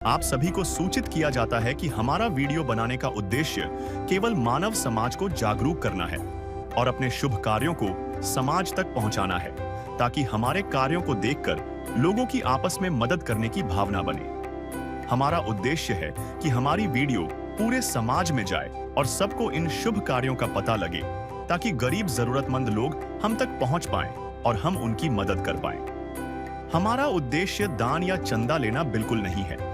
आप सभी को सूचित किया जाता है कि हमारा वीडियो बनाने का उद्देश्य केवल मानव समाज को जागरूक करना है और अपने शुभ कार्यों को समाज तक पहुंचाना है, ताकि हमारे कार्यों को देखकर लोगों की आपस में मदद करने की भावना बने। हमारा उद्देश्य है कि हमारी वीडियो पूरे समाज में जाए और सबको इन शुभ कार्यों का पता लगे, ताकि गरीब जरूरतमंद लोग हम तक पहुंच पाएं और हम उनकी मदद कर पाएं। हमारा उद्देश्य दान या चंदा लेना बिल्कुल नहीं है।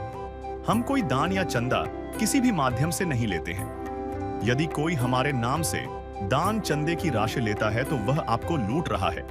हम कोई दान या चंदा किसी भी माध्यम से नहीं लेते हैं। यदि कोई हमारे नाम से दान चंदे की राशि लेता है तो वह आपको लूट रहा है।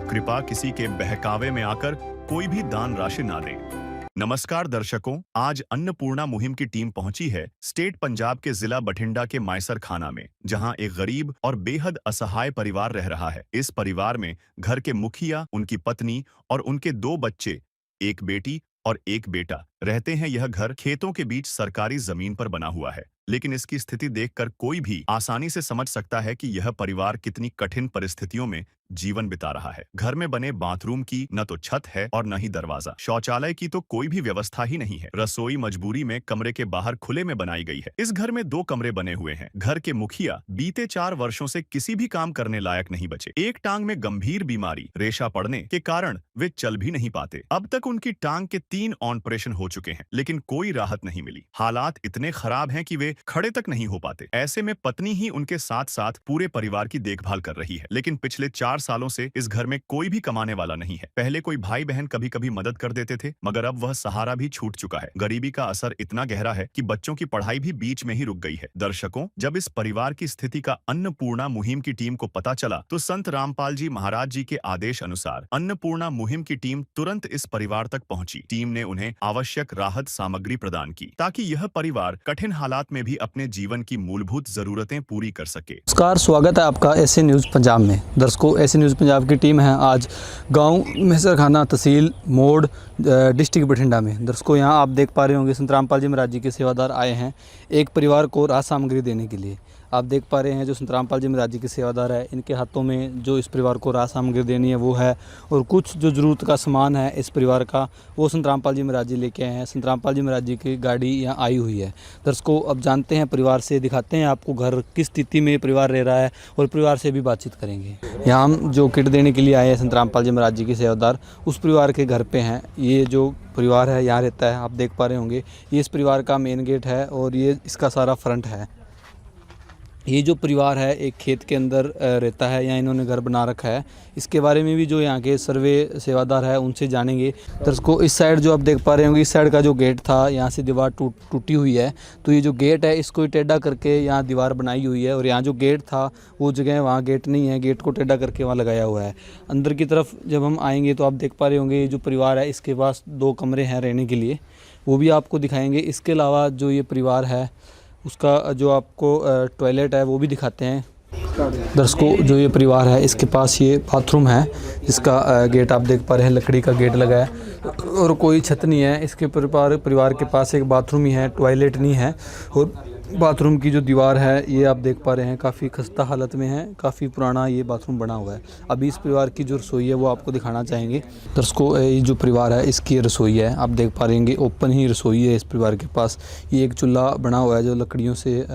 कृपया किसी के बहकावे में आकर कोई भी दान राशि ना दें। नमस्कार दर्शकों, आज अन्नपूर्णा मुहिम की टीम पहुंची है स्टेट पंजाब के जिला बठिंडा के मायसर खाना में, जहां एक गरीब और बेहद असहाय परिवार रह रहा है। इस परिवार में घर के मुखिया, उनकी पत्नी और उनके 2 बच्चे, एक बेटी और एक बेटा रहते हैं। यह घर खेतों के बीच सरकारी जमीन पर बना हुआ है, लेकिन इसकी स्थिति देखकर कोई भी आसानी से समझ सकता है कि यह परिवार कितनी कठिन परिस्थितियों में जीवन बिता रहा है। घर में बने बाथरूम की न तो छत है और न ही दरवाजा। शौचालय की तो कोई भी व्यवस्था ही नहीं है। रसोई मजबूरी में कमरे के बाहर खुले में बनाई गई है। इस घर में 2 कमरे बने हुए हैं। घर के मुखिया बीते 4 वर्षों से किसी भी काम करने लायक नहीं बचे। एक टांग में गंभीर बीमारी, रेशा पड़ने के कारण वे चल भी नहीं पाते। अब तक उनकी टांग के 3 ऑपरेशन हो चुके हैं, लेकिन कोई राहत नहीं मिली। हालात इतने खराब हैं कि वे खड़े तक नहीं हो पाते। ऐसे में पत्नी ही उनके साथ साथ पूरे परिवार की देखभाल कर रही है। लेकिन पिछले 4 सालों से इस घर में कोई भी कमाने वाला नहीं है। पहले कोई भाई बहन कभी कभी मदद कर देते थे, मगर अब वह सहारा भी छूट चुका है। गरीबी का असर इतना गहरा है कि बच्चों की पढ़ाई भी बीच में ही रुक गई है। दर्शकों, जब इस परिवार की स्थिति का अन्नपूर्णा मुहिम की टीम को पता चला तो संत रामपाल जी महाराज जी के आदेश अनुसार अन्नपूर्णा मुहिम की टीम तुरंत इस परिवार तक पहुंची। टीम ने उन्हें आवश्यक राहत सामग्री प्रदान की, ताकि यह परिवार कठिन हालात में भी अपने जीवन की मूलभूत जरूरतें पूरी कर सके। नमस्कार, स्वागत है आपका एसए न्यूज़ पंजाब में। दर्शकों, एसए न्यूज़ पंजाब की टीम है आज गांव मैसरखाना, तहसील मोड़, डिस्ट्रिक्ट बठिंडा में। दर्शकों, यहां आप देख पा रहे होंगे संत रामपाल जी महाराज जी के सेवादार आए हैं एक परिवार को राहत सामग्री देने के लिए। आप देख पा रहे हैं जो संत रामपाल जी महाराज जी के सेवादार है, इनके हाथों में जो इस परिवार को राहत सामग्री देनी है वो है, और कुछ जो ज़रूरत का सामान है इस परिवार का वो संत रामपाल जी महाराज जी लेके आए हैं। संत रामपाल जी महाराज जी की गाड़ी यहाँ आई हुई है। दर्शकों, अब जानते हैं परिवार से, दिखाते हैं आपको घर किस स्थिति में परिवार रह रहा है और परिवार से भी बातचीत करेंगे। यहाँ हम जो किट देने के लिए आए हैं संत रामपाल जी महाराज जी के सेवादार, उस परिवार के घर पे हैं। ये जो परिवार है यहाँ रहता है, आप देख पा रहे होंगे, ये इस परिवार का मेन गेट है और ये इसका सारा फ्रंट है। ये जो परिवार है एक खेत के अंदर रहता है, यहाँ इन्होंने घर बना रखा है। इसके बारे में भी जो यहाँ के सर्वे सेवादार है उनसे जानेंगे। दर्शकों, इस साइड जो आप देख पा रहे होंगे, इस साइड का जो गेट था, यहाँ से दीवार टूटी हुई है, तो ये जो गेट है इसको टेढ़ा करके यहाँ दीवार बनाई हुई है। और यहाँ जो गेट था वो जगह वहाँ गेट नहीं है, गेट को टेढ़ा करके वहाँ लगाया हुआ है। अंदर की तरफ जब हम आएंगे तो आप देख पा रहे होंगे ये जो परिवार है इसके पास 2 कमरे हैं रहने के लिए, वो भी आपको दिखाएँगे। इसके अलावा जो ये परिवार है उसका जो आपको टॉयलेट है वो भी दिखाते हैं। दर्शकों, जो ये परिवार है इसके पास ये बाथरूम है, जिसका गेट आप देख पा रहे हैं, लकड़ी का गेट लगा है और कोई छत नहीं है। इसके परिवार के पास एक बाथरूम ही है, टॉयलेट नहीं है। और बाथरूम की जो दीवार है ये आप देख पा रहे हैं काफ़ी खस्ता हालत में है, काफ़ी पुराना ये बाथरूम बना हुआ है। अभी इस परिवार की जो रसोई है वो आपको दिखाना चाहेंगे। दर्शकों, ये जो परिवार है इसकी रसोई है, आप देख पा रहे ओपन ही रसोई है इस परिवार के पास। ये एक चूल्हा बना हुआ है जो लकड़ियों से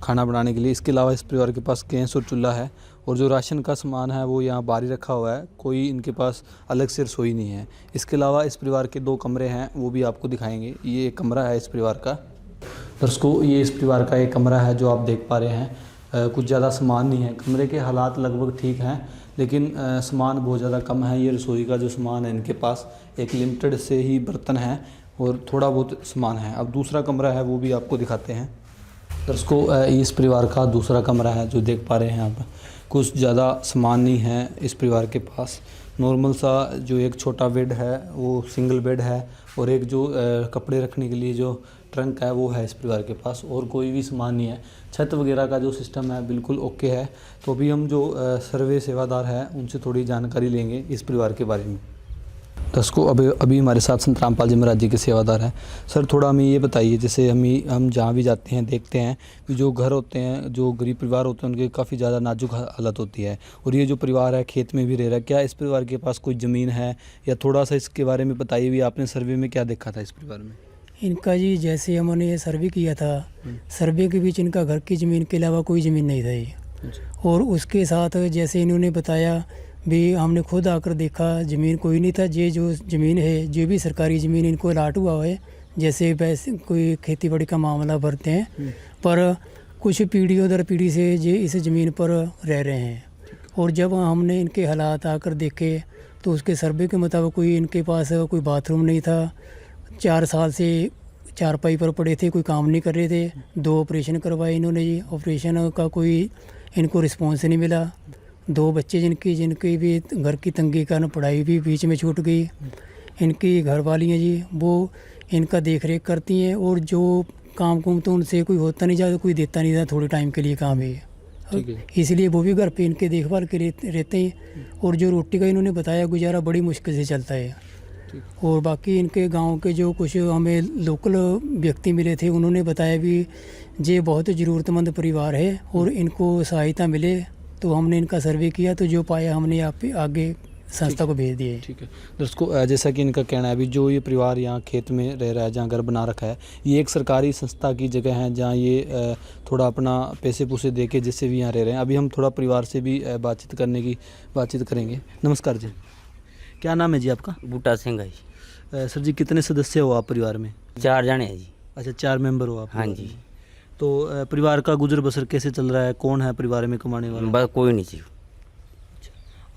खाना बनाने के लिए। इसके अलावा इस परिवार के पास गैस और चूल्हा है, और जो राशन का सामान है वो यहाँ बाहर ही रखा हुआ है। कोई इनके पास अलग से रसोई नहीं है। इसके अलावा इस परिवार के 2 कमरे हैं, वो भी आपको दिखाएंगे। ये एक कमरा है इस परिवार का। दर्शकों, ये इस परिवार का एक कमरा है जो आप देख पा रहे हैं। कुछ ज़्यादा सामान नहीं है, कमरे के हालात लगभग ठीक हैं, लेकिन सामान बहुत ज़्यादा कम है। ये रसोई का जो सामान है इनके पास एक लिमिटेड से ही बर्तन है और थोड़ा बहुत सामान है। अब दूसरा कमरा है वो भी आपको दिखाते हैं। दर्शकों, इस परिवार का दूसरा कमरा है जो देख पा रहे हैं आप। कुछ ज़्यादा सामान नहीं है इस परिवार के पास। नॉर्मल सा जो एक छोटा बेड है वो सिंगल बेड है, और एक जो कपड़े रखने के लिए जो ट्रंक है वो है इस परिवार के पास, और कोई भी सामान नहीं है। छत वगैरह का जो सिस्टम है बिल्कुल ओके है। तो अभी हम जो सर्वे सेवादार हैं उनसे थोड़ी जानकारी लेंगे इस परिवार के बारे में। दर्शकों, अभी हमारे साथ संत रामपाल जी महाराज जी के सेवादार हैं। सर, थोड़ा हमें ये बताइए, जैसे हम जहाँ भी जाते हैं देखते हैं कि जो घर होते हैं, जो गरीब परिवार होते हैं, उनके काफ़ी ज़्यादा नाजुक हालत होती है, और ये जो परिवार है खेत में भी रह रहा है। क्या इस परिवार के पास कोई ज़मीन है, या थोड़ा सा इसके बारे में बताइए भी, आपने सर्वे में क्या देखा था इस परिवार में? इनका जी जैसे हमने ये सर्वे किया था, सर्वे के बीच इनका घर की ज़मीन के अलावा कोई ज़मीन नहीं था ये। और उसके साथ जैसे इन्होंने बताया भी, हमने खुद आकर देखा ज़मीन कोई नहीं था। ये जो ज़मीन है, जो भी सरकारी ज़मीन इनको अलाट हुआ है, जैसे वैसे कोई खेती बाड़ी का मामला भरते हैं, पर कुछ पीढ़ियों दर पीढ़ी से ये इस ज़मीन पर रह रहे हैं। और जब हमने इनके हालात आकर देखे तो उसके सर्वे के मुताबिक कोई इनके पास कोई बाथरूम नहीं था, 4 साल से चारपाई पर पड़े थे, कोई काम नहीं कर रहे थे। 2 ऑपरेशन करवाए इन्होंने जी, ऑपरेशन का कोई इनको रिस्पॉन्स नहीं मिला। 2 बच्चे जिनकी भी घर की तंगी के कारण पढ़ाई भी बीच में छूट गई। इनकी घरवाली हैं जी, वो इनका देख रेख करती हैं, और जो काम कुम तो उनसे कोई होता नहीं, ज़्यादा कोई देता नहीं था, थोड़े टाइम के लिए काम है, इसलिए वो भी घर पे इनके देखभाल के रहते हैं। और जो रोटी का इन्होंने बताया गुजारा बड़ी मुश्किल से चलता है। और बाकी इनके गांव के जो कुछ हमें लोकल व्यक्ति मिले थे, उन्होंने बताया भी ये बहुत ज़रूरतमंद परिवार है और इनको सहायता मिले। तो हमने इनका सर्वे किया, तो जो पाया हमने आगे संस्था को भेज दिए। ठीक है दर्शकों, जैसा कि इनका कहना है अभी जो ये परिवार यहाँ खेत में रह रहा है, जहाँ घर बना रखा है, ये एक सरकारी संस्था की जगह है जहाँ ये थोड़ा अपना पैसे पूसे दे के जिससे भी यहाँ रह रहे हैं। अभी हम थोड़ा परिवार से भी बातचीत करेंगे। नमस्कार जी, क्या नाम है जी आपका? बूटा सिंह है जी। सर जी, कितने सदस्य हो आप परिवार में? 4 जने हैं जी। अच्छा, 4 मेंबर हो आप? हाँ जी। तो परिवार का गुजर बसर कैसे चल रहा है? कौन है परिवार में कमाने वाला? बस कोई नहीं जी।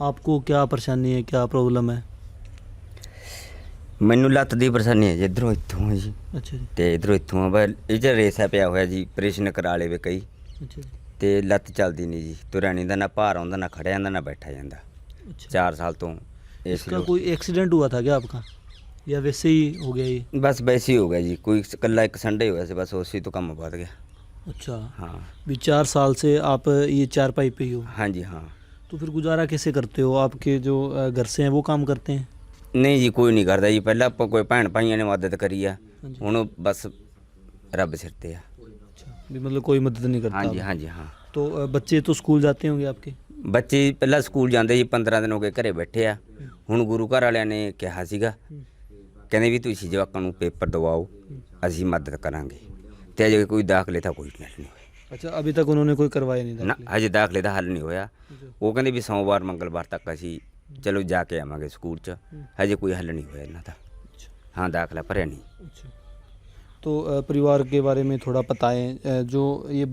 आपको क्या परेशानी है, क्या प्रॉब्लम है? मैनू लत्त दी परेशानी है जी, इधरों इत्थों है जी। अच्छा जी। ते इधरों इत्थों बस इधर रेसा पिया होया जी, ऑपरेशन करा ले वे कई। अच्छा जी। ते लत्त चलदी नहीं जी, तुरया नहीं दा, ना भार आउंदा, ना खड़िया जांदा, ना बैठा जांदा। अच्छा, 4 साल तो इसका कोई एक्सीडेंट हुआ था क्या आपका, या वैसे ही हो गया ये? बस वैसे ही हो गया जी, कोई कल्ला एक संडे होया से, बस उसी तो काम बढ़ गया। अच्छा हाँ भी 4 साल से आप ये चारपाई पे ही हो? हाँ जी हाँ। तो फिर गुजारा कैसे करते हो? आपके जो घर से हैं वो काम करते हैं? नहीं जी, कोई नहीं करता जी। पहले आप कोई भैन भाइयों ने मदद करी है, हुण बस रब सिर ते है। अच्छा, भी मतलब कोई मदद नहीं करता? हाँ जी हाँ जी हाँ। तो बच्चे तो स्कूल जाते होंगे आपके? ਬੱਚੇ ਪਹਿਲਾਂ ਸਕੂਲ ਜਾਂਦੇ ਜੀ, 15 ਦਿਨ ਹੋ ਗਏ ਘਰੇ ਬੈਠੇ ਆ। ਹੁਣ ਗੁਰੂ ਘਰ ਵਾਲਿਆਂ ਨੇ ਕਿਹਾ ਸੀਗਾ, ਕਹਿੰਦੇ ਵੀ ਤੁਸੀਂ ਜਵਾਕਾਂ ਨੂੰ ਪੇਪਰ ਦਵਾਓ, ਅਸੀਂ ਮਦਦ ਕਰਾਂਗੇ। ਤੇ ਅਜੇ ਕੋਈ ਦਾਖਲੇ ਤਾਂ ਕੋਈ ਨਹੀਂ ਹੋਇਆ। अच्छा, अभी तक उन्होंने कोई करवाया नहीं ਨਾ दाखिले? ਅਜੇ ਦਾਖਲੇ ਦਾ ਹੱਲ ਨਹੀਂ ਹੋਇਆ। ਉਹ ਕਹਿੰਦੇ ਵੀ ਸੋਮਵਾਰ ਮੰਗਲਵਾਰ ਤੱਕ ਅਸੀਂ ਚਲੋ ਜਾ ਕੇ ਆਵਾਂਗੇ ਸਕੂਲ 'ਚ। ਅਜੇ ਕੋਈ ਹੱਲ ਨਹੀਂ ਹੋਇਆ ਇਹਨਾਂ ਦਾ। ਹਾਂ, ਦਾਖਲਾ ਭਰਿਆ ਨਹੀਂ। अच्छा, तो परिवार के बारे में थोड़ा बताएं। जो ये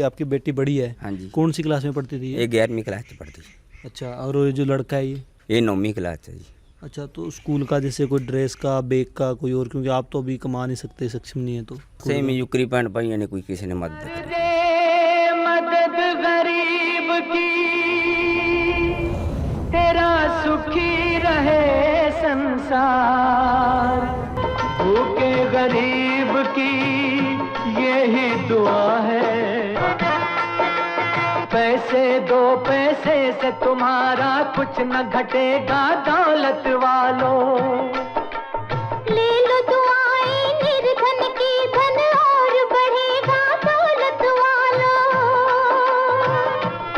आपकी बेटी बड़ी है, हाँ जी। कौन सी क्लास में पढ़ती थी ਇਹ 11ਵੀਂ ਕਲਾਸ 'ਚ ਪੜ੍ਹਦੀ। अच्छा, और ये जो लड़का है ये? ਇਹ 9ਵੀਂ ਕਲਾਸ 'ਚ ਜੀ। अच्छा, तो स्कूल का जैसे कोई ड्रेस का, बैग का कोई और, क्योंकि आप तो अभी कमा नहीं सकते, सक्षम नहीं है, तो ਸੇਮ ਯੁਕਰੀ ਭੈਣ ਭਾਈਆਂ ਨੇ ਕੋਈ ਕਿਸੇ ਨੇ ਮਦਦ ਕਰੀ। मदद गरीब की, तेरा सुखी रहे संसार। भूखे गरीब की यही दुआ है, पैसे दो पैसे से तुम्हारा कुछ न घटेगा दौलत वालों। ले लो दुआएं निर्धन की, धन और बढ़ेगा दौलत वालों।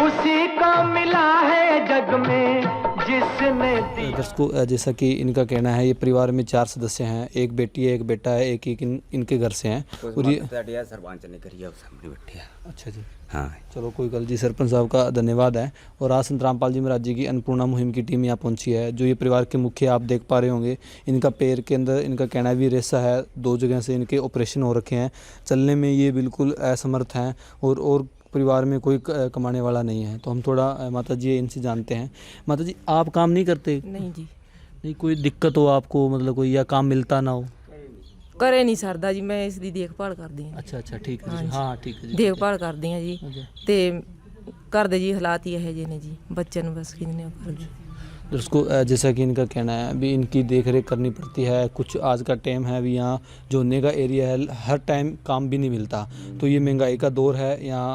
उसी को मिला है जग में जिसने दी। दर्शकों, जैसा कि इनका कहना है, ये परिवार में 4 सदस्य हैं, एक बेटी है, एक बेटा है, एक इनके घर से हैं। और ये ਤੁਹਾਡੀ ਸਰਪੰਚ ਨੇ ਕਰੀ ਆ, ਉਹ ਸਾਹਮਣੇ ਬੈਠੇ ਆ। अच्छा जी, हाँ चलो कोई गल जी, सरपंच साहब का धन्यवाद है। और आज संत रामपाल जी महाराज जी की अन्नपूर्णा मुहिम की टीम यहाँ पहुँची है। जो ये परिवार के मुखिया आप देख पा रहे होंगे, इनका पैर के अंदर इनका कहना भी रेसा है, 2 जगह से इनके ऑपरेशन हो रखे हैं, चलने में ये बिल्कुल असमर्थ हैं, और परिवार में कोई कमाने वाला नहीं है। तो हम थोड़ा माता जी इनसे जानते हैं। माता जी, आप काम नहीं करते? नहीं जी, नहीं, कोई दिक्कत हो आपको, मतलब कोई या काम मिलता ना हो? ਘਰੇ ਨਹੀਂ ਸਰਦਾ ਜੀ, ਮੈਂ ਇਸ ਦੀ ਦੇਖਭਾਲ ਕਰਦੀ ਹਾਂ। अच्छा अच्छा, ठीक है जी, हाँ ठीक है जी। ਦੇਖਭਾਲ ਕਰਦੀ ਹਾਂ ਜੀ, अच्छा। ਤੇ ਘਰ ਦੇ ਜੀ ਹਾਲਾਤ ਹੀ ਇਹੋ ਜਿਹੇ ਨੇ ਜੀ, ਬੱਚਿਆਂ ਨੂੰ ਬਸ ਕਿੰਨੇ ਉਹ ਕਰਦੇ। दोस्तों, जैसा कि इनका कहना है, अभी इनकी देख रेख करनी पड़ती है। कुछ आज का टाइम है, अभी यहाँ जोने का एरिया है, हर टाइम काम भी नहीं मिलता, तो ये महंगाई का दौर है, यहाँ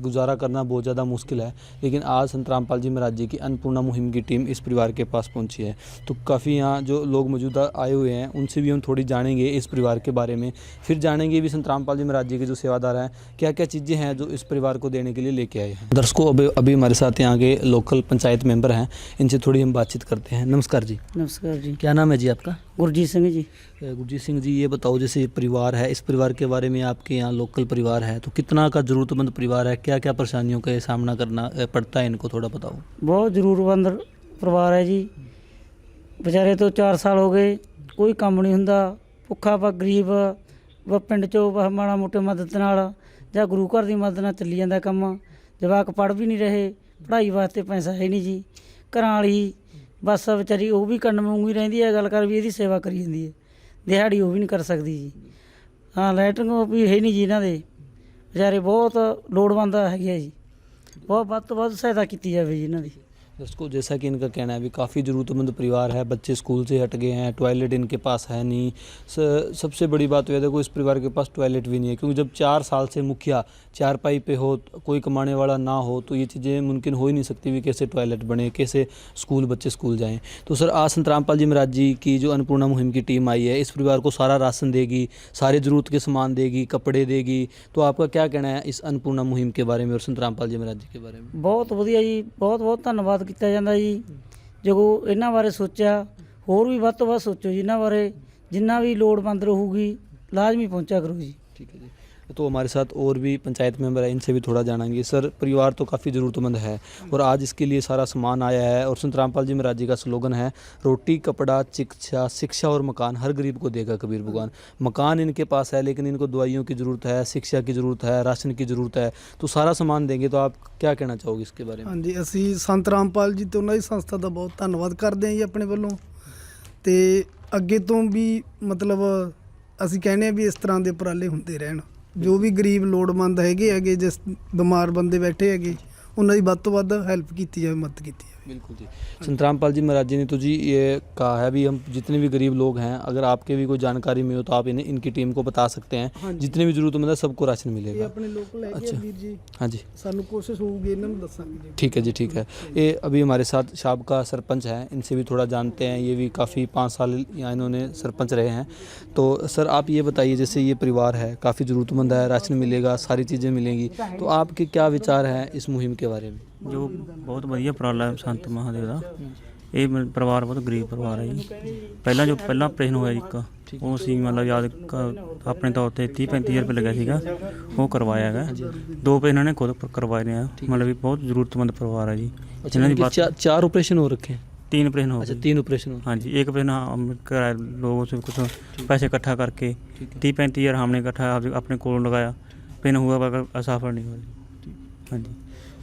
गुजारा करना बहुत ज़्यादा मुश्किल है। लेकिन आज संत रामपाल जी महाराज जी की अन्नपूर्णा मुहिम की टीम इस परिवार के पास पहुँची है। तो काफ़ी यहाँ जो लोग मौजूदा आए हुए हैं, उनसे भी हम थोड़ी जानेंगे इस परिवार के बारे में। फिर जानेंगे भी संत रामपाल जी महाराज जी के जो सेवादार हैं, क्या क्या चीज़ें हैं जो इस परिवार को देने के लिए लेके आए हैं। दर्शकों, अभी हमारे साथ यहाँ के लोकल पंचायत मेंबर हैं, इनसे थोड़ी हम बातचीत करते हैं। नमस्कार जी। नमस्कार जी। क्या नाम है जी आपका? गुरजीत सिंह जी। गुरजीत सिंह जी, ये बताओ जैसे ये परिवार है, इस परिवार के बारे में, आपके यहाँ लोकल परिवार है तो कितना का ज़रूरतमंद परिवार है, क्या क्या परेशानियों का सामना करना पड़ता है, इनको थोड़ा बताओ। बहुत ज़रूरतमंद परिवार है जी। बेचारे तो 4 साल हो गए कोई काम नहीं ਹੁੰਦਾ, ਭੁੱਖਾ ਵਾ ਗਰੀਬ ਵਾ ਪਿੰਡ 'ਚੋਂ ਵਾ ਮਾੜਾ ਮੋਟੇ ਮਦਦ ਨਾਲ ਜਾਂ ਗੁਰੂ ਘਰ ਦੀ ਮਦਦ ਨਾਲ ਚੱਲੀ ਜਾਂਦਾ ਕੰਮ। ਜਵਾਕ ਪੜ੍ਹ ਵੀ ਨਹੀਂ ਰਹੇ, ਪੜ੍ਹਾਈ ਵਾਸਤੇ ਪੈਸਾ ਹੈ ਨਹੀਂ ਜੀ। ਘਰਾਂ ਵਾਲੀ ਬਸ ਵਿਚਾਰੀ ਉਹ ਵੀ ਕੰਨ ਮੂੰਗੀ ਰਹਿੰਦੀ ਹੈ, ਗੱਲ ਕਰ ਵੀ ਇਹਦੀ ਸੇਵਾ ਕਰੀ ਜਾਂਦੀ ਹੈ, ਦਿਹਾੜੀ ਉਹ ਵੀ ਨਹੀਂ ਕਰ ਸਕਦੀ ਜੀ। ਹਾਂ ਲੈਟਰਿੰਗ ਵੀ ਹੈ ਨਹੀਂ ਜੀ ਇਹਨਾਂ ਦੇ, ਵਿਚਾਰੇ ਬਹੁਤ ਲੋੜਵੰਦ ਹੈਗੇ ਆ ਜੀ। ਬਹੁਤ ਵੱਧ ਤੋਂ ਵੱਧ ਸਹਾਇਤਾ ਕੀਤੀ ਜਾਵੇ ਜੀ ਇਹਨਾਂ ਦੀ। दर्शकों, जैसा कि इनका कहना है भी काफ़ी ज़रूरतमंद परिवार है, बच्चे स्कूल से हट गए हैं, टॉयलेट इनके पास है नहीं। सबसे बड़ी बात यह है देखो इस परिवार के पास टॉयलेट भी नहीं है, क्योंकि जब 4 साल से मुखिया चारपाई पे हो, कोई कमाने वाला ना हो तो ये चीज़ें मुमकिन हो ही नहीं सकती भी कैसे टॉयलेट बने, कैसे बच्चे स्कूल जाएँ। तो सर आज संत रामपाल जी महाराज जी की जो अन्नपूर्णा मुहिम की टीम आई है, इस परिवार को सारा राशन देगी, सारे ज़रूरत के सामान देगी, कपड़े देगी, तो आपका क्या कहना है इस अन्नपूर्णा मुहिम के बारे में और संत रामपाल जी महाराज जी के बारे में? ਬਹੁਤ ਵਧੀਆ ਜੀ, ਬਹੁਤ ਬਹੁਤ ਧੰਨਵਾਦ ਕੀਤਾ ਜਾਂਦਾ ਜੀ। ਜੋ ਇਹਨਾਂ ਬਾਰੇ ਸੋਚਿਆ, ਹੋਰ ਵੀ ਵੱਧ ਤੋਂ ਵੱਧ ਸੋਚੋ ਜੀ ਇਹਨਾਂ ਬਾਰੇ, ਜਿੰਨਾ ਵੀ ਲੋੜਵੰਦ ਰਹੂਗੀ ਲਾਜ਼ਮੀ ਪਹੁੰਚਿਆ ਕਰੋ जी। ठीक है जी। तो हमारे साथ और भी पंचायत मेंबर है, इनसे भी थोड़ा जानेंगे। सर परिवार तो काफ़ी ज़रूरतमंद है और आज इसके लिए सारा सामान आया है और संत रामपाल जी महाराज जी का स्लोगन है रोटी कपड़ा शिक्षा और मकान हर गरीब को देगा कबीर भगवान। मकान इनके पास है लेकिन इनको दवाइयों की ज़रूरत है, शिक्षा की ज़रूरत है, राशन की ज़रूरत है, तो सारा सामान देंगे। तो आप क्या कहना चाहोगे इसके बारे में? हाँ जी, ਅਸੀਂ ਸੰਤ ਰਾਮਪਾਲ ਜੀ ਤੇ ਉਹਨਾਂ ਦੀ ਸੰਸਥਾ ਦਾ ਬਹੁਤ ਧੰਨਵਾਦ ਕਰਦੇ ਹਾਂ ਜੀ ਆਪਣੇ ਵੱਲੋਂ। ਤੇ ਅੱਗੇ ਤੋਂ ਵੀ ਮਤਲਬ ਅਸੀਂ ਕਹਿੰਦੇ ਹਾਂ ਵੀ ਇਸ ਤਰ੍ਹਾਂ ਦੇ ਉਪਰਾਲੇ ਹੁੰਦੇ ਰਹਿਣ। ਜੋ ਵੀ ਗਰੀਬ ਲੋੜਵੰਦ ਹੈਗੇ ਜਿਸ ਬਿਮਾਰ ਬੰਦੇ ਬੈਠੇ ਹੈਗੇ ਉਹਨਾਂ ਦੀ ਵੱਧ ਤੋਂ ਵੱਧ ਹੈਲਪ ਕੀਤੀ ਜਾਵੇ, ਮਦਦ ਕੀਤੀ जाए। बिल्कुल जी। संत रामपाल जी महाराज जी ने तो जी ये कहा है भी हम जितने भी गरीब लोग हैं, अगर आपके भी कोई जानकारी में हो तो आप इन्हें इनकी टीम को बता सकते हैं, जितने भी ज़रूरतमंद है सबको राशन मिलेगा। अपने लोकल अच्छा वीर जी, हाँ जी, सानू कोशिश होगी इन्हों दसांगे। ठीक है जी, ठीक है। ये अभी हमारे साथ साबका सरपंच हैं, इनसे भी थोड़ा जानते हैं। ये भी काफ़ी 5 साल यहाँ इन्होंने सरपंच रहे हैं। तो सर आप ये बताइए, जैसे ये परिवार है काफ़ी ज़रूरतमंद है, राशन मिलेगा, सारी चीज़ें मिलेंगी, तो आपके क्या विचार हैं इस मुहिम के बारे में? जो बहुत ਵਧੀਆ ਉਪਰਾਲਾ ਹੈ ਸੰਤ ਮਹਾਦੇਵ ਦਾ। ਇਹ ਪਰਿਵਾਰ ਬਹੁਤ ਗਰੀਬ ਪਰਿਵਾਰ ਹੈ ਜੀ। ਪਹਿਲਾਂ ਆਪਰੇਸ਼ਨ ਹੋਇਆ ਇੱਕ, ਉਹ ਅਸੀਂ ਮਤਲਬ ਯਾਦ ਆਪਣੇ ਤੌਰ ਤੇ 30-35 ਰੁਪਏ ਲੱਗਿਆ ਸੀਗਾ, ਉਹ ਕਰਵਾਇਆ ਹੈਗਾ। 2 ਆਪਰੇਸ਼ਨ ਇਹਨਾਂ ਨੇ ਖੁਦ ਕਰਵਾਏ ਨੇ। ਮਤਲਬ ਵੀ ਬਹੁਤ ਜ਼ਰੂਰਤਮੰਦ ਪਰਿਵਾਰ है जी। जिन्हों की 4 ऑपरेशन हो रखे हैं? 3 ऑपरेशन हो गए। 3 ऑपरेशन? हाँ जी, एक ऑपरेशन हम कराया, लोगों से कुछ पैसे इकट्ठा करके 30-35 हज़ार हमने इकट्ठा अपने को लगाया, फिर हुआ असफल नहीं हुआ। हाँ जी,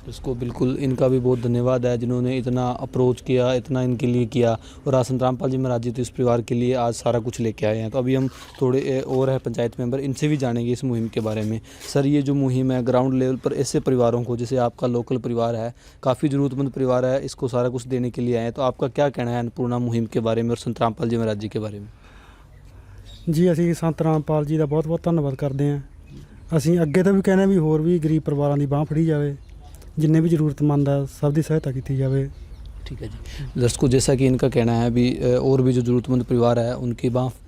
इसको बिल्कुल इनका भी बहुत धन्यवाद है जिन्होंने इतना अप्रोच किया, इतना इनके लिए किया। और आज संत रामपाल जी महाराज जी तो इस परिवार के लिए आज सारा कुछ लेके आए हैं। तो अभी हम थोड़े और है पंचायत मेंबर, इनसे भी जानेंगे इस मुहिम के बारे में। सर ये जो मुहिम है ग्राउंड लेवल पर ऐसे परिवारों को, जैसे आपका लोकल परिवार है, काफ़ी ज़रूरतमंद परिवार है, इसको सारा कुछ देने के लिए आए हैं, तो आपका क्या कहना है अन्नपूर्णा मुहिम के बारे में और संत रामपाल जी महाराज जी के बारे में? जी ਅਸੀਂ ਸੰਤ ਰਾਮਪਾਲ ਜੀ ਦਾ ਬਹੁਤ ਬਹੁਤ ਧੰਨਵਾਦ ਕਰਦੇ ਹਾਂ। ਅਸੀਂ ਅੱਗੇ ਤੋਂ ਵੀ ਕਹਿੰਦੇ ਵੀ ਹੋਰ ਵੀ ਗਰੀਬ ਪਰਿਵਾਰਾਂ ਦੀ ਬਾਂਹ ਫੜੀ ਜਾਵੇ, जिन्ने भी ज़रूरतमंद है सब की सहायता की जाए। ठीक है जी। दर्शकों, जैसा कि इनका कहना है भी और भी जो ज़रूरतमंद परिवार है उनकी बाँह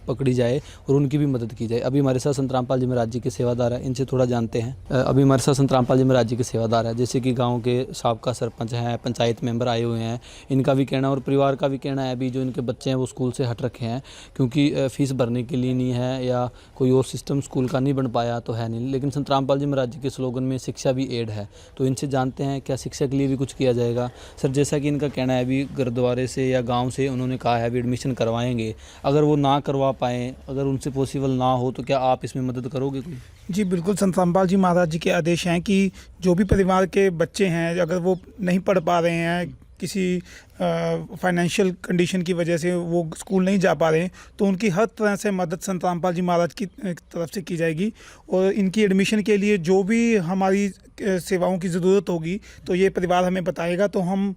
पकड़ी जाए और उनकी भी मदद की जाए। अभी हमारे साथ संत रामपाल जी महाराज जी के सेवादार हैं, इनसे थोड़ा जानते हैं। अभी हमारे साथ संत रामपाल जी महाराज जी के सेवादार हैं, जैसे कि गांव के साबका सरपंच हैं, पंचायत मेंबर आए हुए हैं, इनका भी कहना और परिवार का भी कहना है भी जो इनके बच्चे हैं वो स्कूल से हट रखे हैं क्योंकि फ़ीस भरने के लिए नहीं है या कोई और सिस्टम स्कूल का नहीं बन पाया तो है नहीं। लेकिन संत रामपाल जी महाराज जी के स्लोगन में शिक्षा भी एड है, तो इनसे जानते हैं क्या शिक्षा के लिए भी कुछ किया जाएगा। सर जैसा कि इनका कहना है भी गुरुद्वारे से या गाँव से उन्होंने कहा है भी एडमिशन करवाएंगे, अगर वो ना करवा पाएँ, अगर उनसे पॉसिबल ना हो तो क्या आप इसमें मदद करोगे कोई? जी बिल्कुल, संत रामपाल जी महाराज जी के आदेश हैं कि जो भी परिवार के बच्चे हैं अगर वो नहीं पढ़ पा रहे हैं, किसी फाइनेंशियल कंडीशन की वजह से वो स्कूल नहीं जा पा रहे हैं, तो उनकी हर तरह से मदद संत रामपाल जी महाराज की तरफ से की जाएगी। और इनकी एडमिशन के लिए जो भी हमारी सेवाओं की ज़रूरत होगी तो ये परिवार हमें बताएगा, तो हम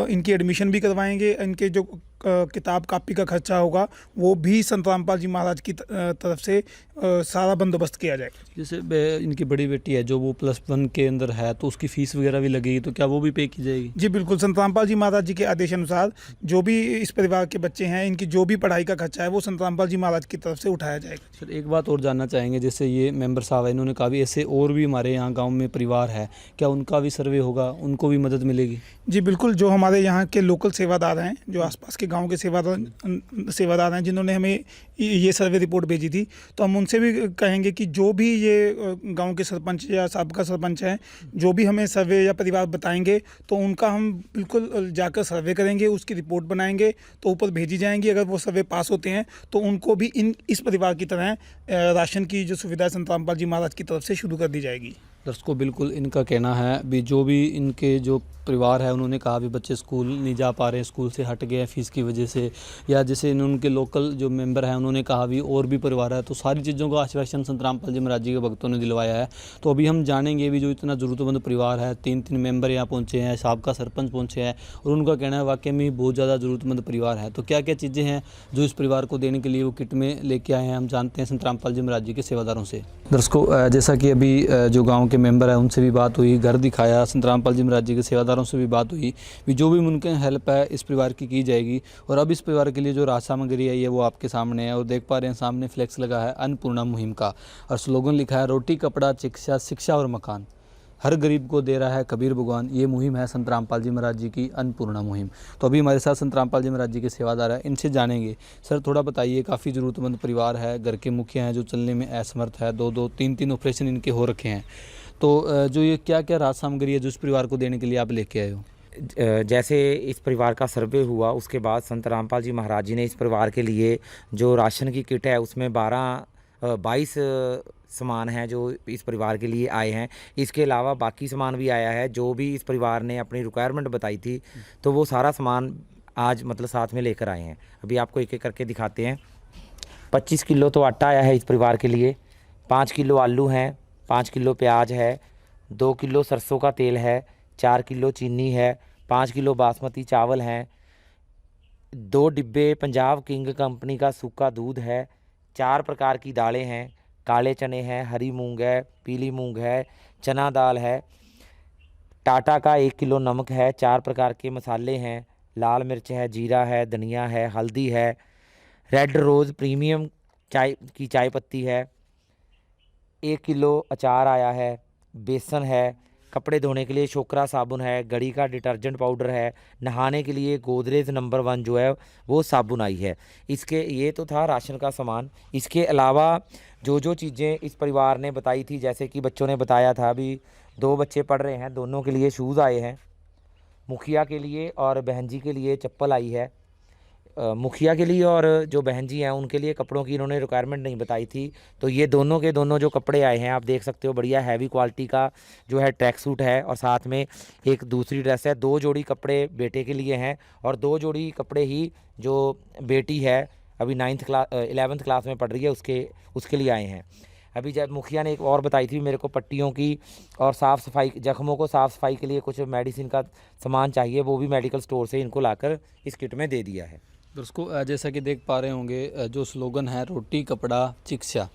इनकी एडमिशन भी करवाएंगे, इनके जो किताब कापी का खर्चा होगा वो भी संत रामपाल जी महाराज की तरफ से सारा बंदोबस्त किया जाएगा। जैसे इनकी बड़ी बेटी है जो वो +1 के अंदर है, तो उसकी फ़ीस वगैरह भी लगेगी, तो क्या वो भी पे की जाएगी? जी बिल्कुल, संत रामपाल जी महाराज जी के आदेश अनुसार जो भी इस परिवार के बच्चे हैं इनकी जो भी पढ़ाई का खर्चा है वो संत रामपाल जी महाराज की तरफ से उठाया जाएगा। सर एक बात और जानना चाहेंगे, जैसे ये मेंबर साहब है, इन्होंने कहा भी ऐसे और भी हमारे यहाँ गांव में परिवार है, क्या उनका भी सर्वे होगा, उनको भी मदद मिलेगी? जी बिल्कुल, जो हमारे यहाँ के लोकल सेवादार हैं, जो आसपास के गांव के सेवादार हैं जिन्होंने हमें ये सर्वे रिपोर्ट भेजी थी, तो हम उनसे भी कहेंगे कि जो भी ये गांव के सरपंच या साबका सरपंच हैं जो भी हमें सर्वे या परिवार बताएंगे तो उनका हम बिल्कुल जाकर सर्वे करेंगे, उसकी रिपोर्ट बनाएंगे तो ऊपर भेजी जाएंगी। अगर वो सर्वे पास होते हैं तो उनको भी इस परिवार की तरह राशन की जो सुविधा संत रामपाल जी महाराज की तरफ से शुरू कर दी जाएगी। दर्शकों बिल्कुल इनका कहना है भी जो भी इनके जो परिवार है उन्होंने कहा भी बच्चे स्कूल नहीं जा पा रहे हैं, स्कूल से हट गए हैं फ़ीस की वजह से, या जैसे उनके लोकल जो मेंबर हैं उन्होंने कहा भी और भी परिवार है, तो सारी चीज़ों का आश्वासन संत रामपाल जी महाराज जी के भक्तों ने दिलवाया है। तो अभी हम जानेंगे भी जो इतना ज़रूरतमंद परिवार है, 3 मेंबर यहाँ पहुँचे हैं, साबका सरपंच पहुँचे हैं और उनका कहना है वाकई में बहुत ज़्यादा ज़रूरतमंद परिवार है। तो क्या क्या चीज़ें हैं जो इस परिवार को देने के लिए वो किट में लेके आए हैं, हम जानते हैं संत रामपाल जी महाराज जी के सेवादारों से। दर्शकों जैसा कि अभी जो गाँव के मेंबर है उनसे भी बात हुई, घर दिखाया, संत रामपाल जी महाराज जी के सेवादारों से भी बात हुई भी जो भी मुमकिन हेल्प है इस परिवार की जाएगी। और अब इस परिवार के लिए जो राज सामग्री है ये वो आपके सामने है और देख पा रहे हैं सामने फ्लेक्स लगा है अन्नपूर्णा मुहिम का और स्लोगन लिखा है रोटी कपड़ा शिक्षा शिक्षा और मकान, हर गरीब को दे रहा है कबीर भगवान। ये मुहिम है संत रामपाल जी महाराज जी की अन्नपूर्णा मुहिम। तो अभी हमारे साथ संत रामपाल जी महाराज जी के सेवादार है, इनसे जानेंगे। सर थोड़ा बताइए, काफ़ी ज़रूरतमंद परिवार है, घर के मुखिया हैं जो चलने में असमर्थ है, 2-2 3-3 ऑपरेशन इनके हो रखे हैं, तो जो ये क्या क्या राज सामग्री है जो इस परिवार को देने के लिए आप लेके आए हो? जैसे इस परिवार का सर्वे हुआ उसके बाद संत रामपाल जी महाराज जी ने इस परिवार के लिए जो राशन की किट है उसमें 22 सामान हैं जो इस परिवार के लिए आए हैं। इसके अलावा बाकी सामान भी आया है जो भी इस परिवार ने अपनी रिक्वायरमेंट बताई थी, तो वो सारा सामान आज मतलब साथ में लेकर आए हैं। अभी आपको एक एक करके दिखाते हैं। 25 किलो तो आटा आया है इस परिवार के लिए, 5 किलो आलू हैं, 5 किलो प्याज है, 2 किलो सरसों का तेल है, 4 किलो चीनी है, 5 किलो बासमती चावल हैं, 2 डिब्बे पंजाब किंग कंपनी का सूखा दूध है, 4 प्रकार की दालें हैं, काले चने हैं, हरी मूंग है, पीली मूंग है, चना दाल है, टाटा का 1 किलो नमक है, 4 प्रकार के मसाले हैं, लाल मिर्च है, जीरा है, धनिया है, हल्दी है, रेड रोज़ प्रीमियम चाय पत्ती है, 1 किलो अचार आया है, बेसन है, कपड़े धोने के लिए शोकरा साबुन है, गड़ी का डिटर्जेंट पाउडर है, नहाने के लिए गोदरेज नंबर 1 जो है वो साबुन आई है। इसके ये तो था राशन का सामान। इसके अलावा जो चीज़ें इस परिवार ने बताई थी, जैसे कि बच्चों ने बताया था भी 2 बच्चे पढ़ रहे हैं, दोनों के लिए शूज़ आए हैं, मुखिया के लिए और बहन जी के लिए चप्पल आई है। मुखिया के लिए और जो बहन जी हैं उनके लिए कपड़ों की इन्होंने रिक्वायरमेंट नहीं बताई थी, तो ये दोनों के दोनों जो कपड़े आए हैं आप देख सकते हो, बढ़िया हैवी क्वालिटी का जो है ट्रैक सूट है और साथ में एक दूसरी ड्रेस है। 2 जोड़ी कपड़े बेटे के लिए हैं और 2 जोड़ी कपड़े ही जो बेटी है अभी 11th क्लास में पढ़ रही है उसके लिए आए हैं। अभी जब मुखिया ने एक और बताई थी मेरे को पट्टियों की और साफ़ सफाई, जख्मों को साफ़ सफाई के लिए कुछ मेडिसिन का सामान चाहिए, वो भी मेडिकल स्टोर से इनको लाकर इस किट में दे दिया है। दोस्तों जैसा कि देख पा रहे होंगे जो स्लोगन है रोटी कपड़ा शिक्षा,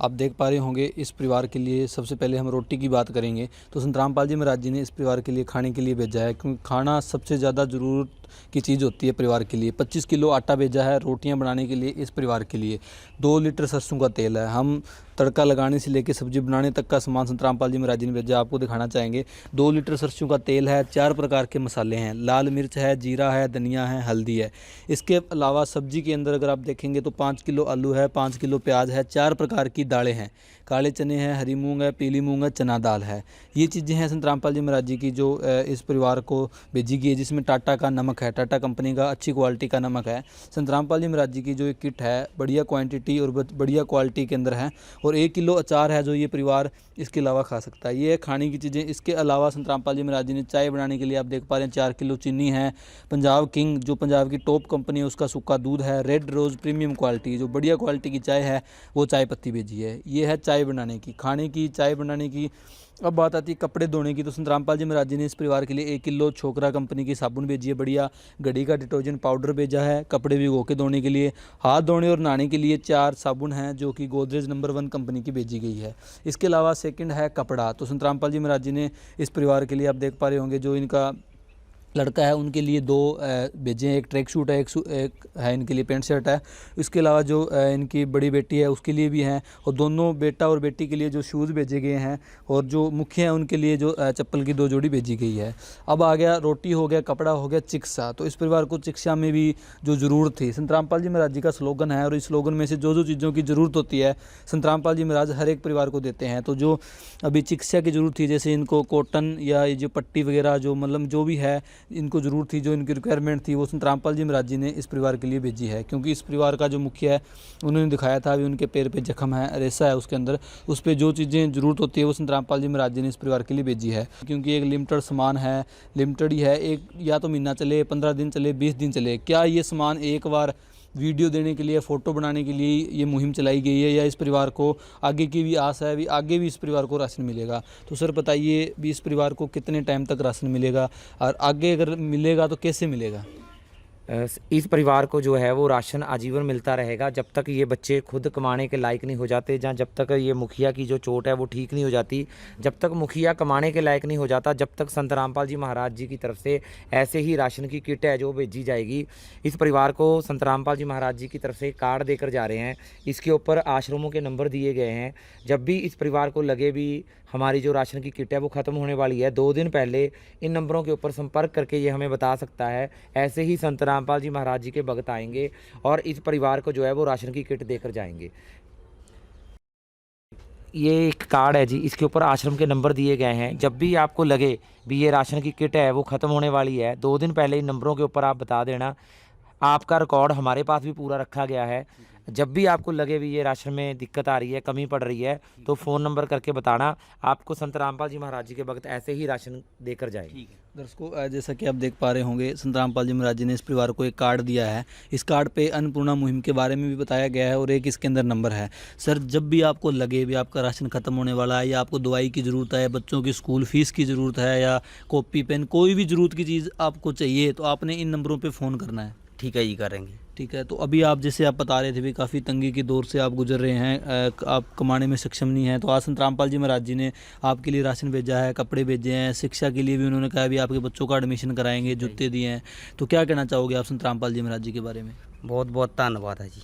आप देख पा रहे होंगे इस परिवार के लिए। सबसे पहले हम रोटी की बात करेंगे तो संत रामपाल जी महाराज जी ने इस परिवार के लिए खाने के लिए भेजा है, क्योंकि खाना सबसे ज़्यादा ज़रूरत की चीज़ होती है परिवार के लिए। 25 किलो आटा भेजा है रोटियां बनाने के लिए इस परिवार के लिए। 2 लीटर सरसों का तेल है। हम तड़का लगाने से लेकर सब्जी बनाने तक का सामान संत रामपाल जी महाराज जी ने भेजा, आपको दिखाना चाहेंगे। 2 लीटर सरसों का तेल है, 4 प्रकार के मसाले हैं, लाल मिर्च है, जीरा है, धनिया है, हल्दी है। इसके अलावा सब्जी के अंदर अगर आप देखेंगे तो 5 किलो आलू है, 5 किलो प्याज है, 4 प्रकार की दालें हैं, काले चने हैं, हरी मूंग है, पीली मूंग है, चना दाल है। ये चीज़ें हैं संत रामपाल जी महाराज जी की जो इस परिवार को भेजी गई है, जिसमें टाटा का नमक है, टाटा कंपनी का अच्छी क्वालिटी का नमक है। संत रामपाल जी महाराज जी की जो एक किट है बढ़िया क्वांटिटी और बढ़िया क्वालिटी के अंदर है और 1 किलो अचार है जो ये परिवार इसके अलावा खा सकता है। ये है खाने की चीज़ें। इसके अलावा संत रामपाल जी महाराज जी ने चाय बनाने के लिए आप देख पा रहे हैं 4 किलो चीनी है, पंजाब किंग जो पंजाब की टॉप कंपनी है उसका सूखा दूध है, रेड रोज़ प्रीमियम क्वालिटी जो बढ़िया क्वालिटी की चाय है वो चाय पत्ती भेजी है। ये है चाय बनाने की, खाने की, चाय बनाने की। अब बात आती है कपड़े धोने की, तो संत रामपाल जी महाराज जी ने इस परिवार के लिए 1 किलो छोकरा कंपनी की साबुन भेजी है, बढ़िया भेजा, घड़ी का डिटर्जेंट पाउडर भेजा है, कपड़े भिगो के धोने के लिए, हाथ धोने और नहाने के लिए 4 साबुन हैं जो कि गोदरेज नंबर 1 कंपनी की भेजी गई है। इसके अलावा सेकंड है कपड़ा। तो संतरामपाल जी महाराज जी ने इस परिवार के लिए, आप देख पा रहे होंगे, जो इनका लड़का है उनके लिए 2 भेजे हैं, एक ट्रैक सूट है, एक है इनके लिए पैंट शर्ट है। इसके अलावा जो इनकी बड़ी बेटी है उसके लिए भी हैं, और दोनों बेटा और बेटी के लिए जो शूज़ भेजे गए हैं, और जो मुख्य हैं उनके लिए जो चप्पल की 2 जोड़ी भेजी गई है। अब आ गया रोटी हो गया, कपड़ा हो गया, चिकित्सा। तो इस परिवार को चिकित्सा में भी जो ज़रूरत थी, संतरामपाल जी महाराज जी का स्लोगन है, और इस स्लोगन में से जो चीज़ों की ज़रूरत होती है संतरामपाल जी महाराज हर एक परिवार को देते हैं। तो जो अभी चिकित्सा की ज़रूरत थी, जैसे इनको कॉटन या ये जो पट्टी वगैरह, जो मतलब जो भी है इनको ज़रूरत थी, जो इनकी रिक्वायरमेंट थी, वो संतरामपाल जी महाराज जी ने इस परिवार के लिए भेजी है। क्योंकि इस परिवार का जो मुखिया है उन्होंने दिखाया था, अभी उनके पैर पे जख्म है, रेसा है उसके अंदर, उस पर जो चीज़ें ज़रूरत होती है वो संतरामपाल जी महाराज जी ने इस परिवार के लिए भेजी है। क्योंकि एक लिमिटेड सामान है, लिमिटेड ही है, एक या तो महीना चले, 15 दिन चले, 20 दिन चले। क्या ये सामान एक बार वीडियो देने के लिए, फ़ोटो बनाने के लिए ये मुहिम चलाई गई है, या इस परिवार को आगे की भी आस है, भी आगे भी इस परिवार को राशन मिलेगा? तो सर बताइए भी इस परिवार को कितने टाइम तक राशन मिलेगा, और आगे अगर मिलेगा तो कैसे मिलेगा? इस परिवार को जो है वो राशन आजीवन मिलता रहेगा जब तक ये बच्चे खुद कमाने के लायक नहीं हो जाते, जब तक ये मुखिया की जो चोट है वो ठीक नहीं हो जाती, जब तक मुखिया कमाने के लायक नहीं हो जाता, जब तक संतरामपाल जी महाराज जी की तरफ से ऐसे ही राशन की किट है जो भेजी जाएगी। इस परिवार को संतरामपाल जी महाराज जी की तरफ से कार्ड देकर जा रहे हैं, इसके ऊपर आश्रमों के नंबर दिए गए हैं। जब भी इस परिवार को लगे भी हमारी जो राशन की किट है वो ख़त्म होने वाली है, 2 दिन पहले इन नंबरों के ऊपर संपर्क करके ये हमें बता सकता है। ऐसे ही संतरामपाल जी महाराज जी के भक्त आएंगे और इस परिवार को जो है वो राशन की किट देकर जाएंगे। ये एक कार्ड है जी, इसके ऊपर आश्रम के नंबर दिए गए हैं। जब भी आपको लगे भी ये राशन की किट है वो ख़त्म होने वाली है, 2 दिन पहले इन नंबरों के ऊपर आप बता देना। आपका रिकॉर्ड हमारे पास भी पूरा रखा गया है। जब भी आपको लगे भी ये राशन में दिक्कत आ रही है, कमी पड़ रही है, तो फ़ोन नंबर करके बताना। आपको संतरामपाल जी महाराज जी के भक्त ऐसे ही राशन देकर जाएंगे। ठीक है दर्शकों, जैसा कि आप देख पा रहे होंगे, संतरामपाल जी महाराज जी ने इस परिवार को एक कार्ड दिया है। इस कार्ड पे अन्नपूर्णा मुहिम के बारे में भी बताया गया है, और एक इसके अंदर नंबर है। सर, जब भी आपको लगे भी आपका राशन ख़त्म होने वाला है, या आपको दवाई की ज़रूरत है, बच्चों की स्कूल फीस की ज़रूरत है, या कॉपी पेन, कोई भी ज़रूरत की चीज़ आपको चाहिए, तो आपने इन नंबरों पर फ़ोन करना है। ठीक है जी, करेंगे। ठीक है। तो अभी आप जैसे आप बता रहे थे भी काफ़ी तंगी की दौर से आप गुजर रहे हैं, आप कमाने में सक्षम नहीं हैं, तो आज संतरामपाल जी महाराज जी ने आपके लिए राशन भेजा है, कपड़े भेजे हैं, शिक्षा के लिए भी उन्होंने कहा भी आपके बच्चों का एडमिशन कराएंगे, जूते दिए हैं। तो क्या कहना चाहोगे आप संतरामपाल जी महाराज जी के बारे में? बहुत बहुत धन्यवाद है जी।